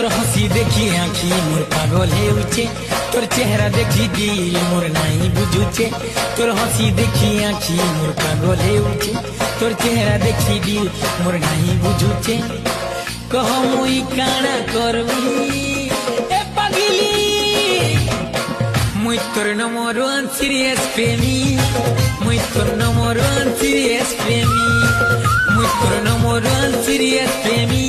তোর হাসি দেখি আঁখি মোর পাগল হেউছে, তোর চেহারা দেখি দিল মোর নাই বুঝুছে। তোর হাসি দেখি আঁখি মোর পাগল হেউছে, তোর চেহারা দেখি দিল মোর নাই বুঝুছে। কহ মুই কাଣା করবি এ পাগলি, মুই তোর নম্বর ওয়ান সিরিয়াস প্রেমী, মুই তোর নম্বর ওয়ান সিরিয়াস প্রেমী, মুই তোর নম্বর ওয়ান সিরিয়াস প্রেমী।